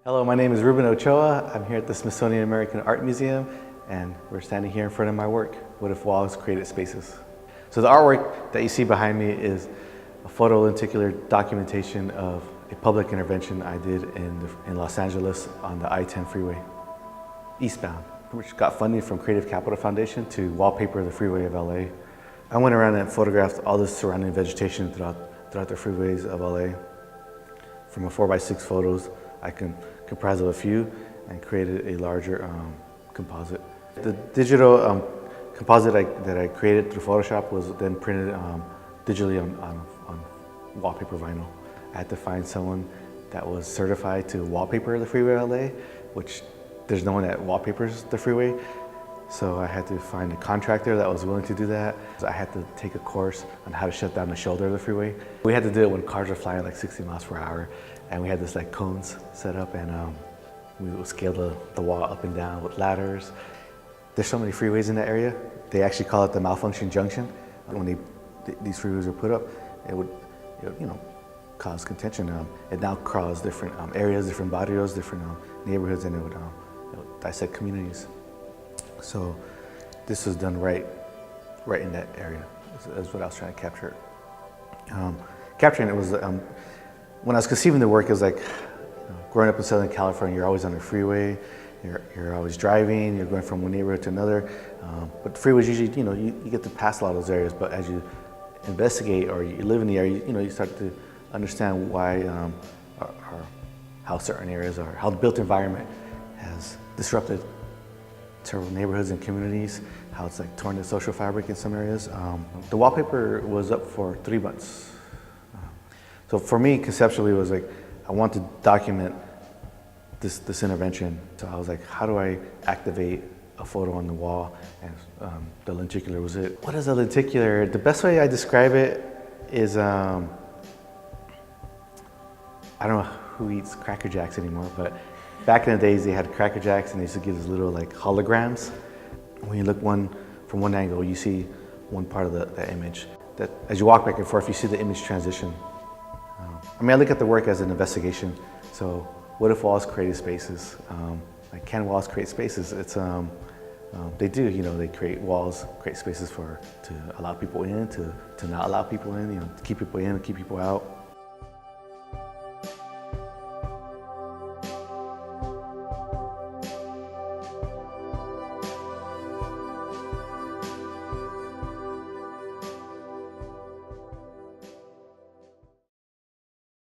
Hello, my name is Ruben Ochoa. I'm here at the Smithsonian American Art Museum, and we're standing here in front of my work, What If Walls Created Spaces? So the artwork that you see behind me is a photo lenticular documentation of a public intervention I did in Los Angeles on the I-10 freeway, eastbound, which got funding from Creative Capital Foundation to wallpaper the freeway of LA. I went around and photographed all the surrounding vegetation throughout the freeways of LA. From a 4x6 photos, I comprised of a few and created a larger composite. The digital composite that I created through Photoshop was then printed digitally on wallpaper vinyl. I had to find someone that was certified to wallpaper the freeway of LA, which there's no one that wallpapers the freeway. So I had to find a contractor that was willing to do that. So I had to take a course on how to shut down the shoulder of the freeway. We had to do it when cars are flying like 60 miles per hour. And we had this like cones set up, and we would scale the wall up and down with ladders. There's so many freeways in that area. They actually call it the malfunction junction. When these freeways were put up, it would cause contention. It now crosses different areas, different barrios, different neighborhoods, and it would dissect communities. So this was done right in that area. That's what I was trying to capture. Capturing it was, when I was conceiving the work, it was like, growing up in Southern California, you're always on the freeway, you're always driving, you're going from one neighborhood to another. But the freeways usually, you get to pass a lot of those areas, but as you investigate or you live in the area, you start to understand why, or how certain areas are, how the built environment has disrupted several neighborhoods and communities, how it's like torn the social fabric in some areas. The wallpaper was up for 3 months. So for me, conceptually, it was like, I want to document this intervention. So I was like, how do I activate a photo on the wall? And the lenticular was it. What is a lenticular? The best way I describe it is, I don't know who eats Cracker Jacks anymore, but back in the days, they had Cracker Jacks, and they used to give these little like holograms. When you look from one angle, you see one part of the image. That as you walk back and forth, you see the image transition. I look at the work as an investigation. So, what if walls created spaces? Like, can walls create spaces? It's they do. They create walls, create spaces to allow people in, to not allow people in. To keep people in and keep people out.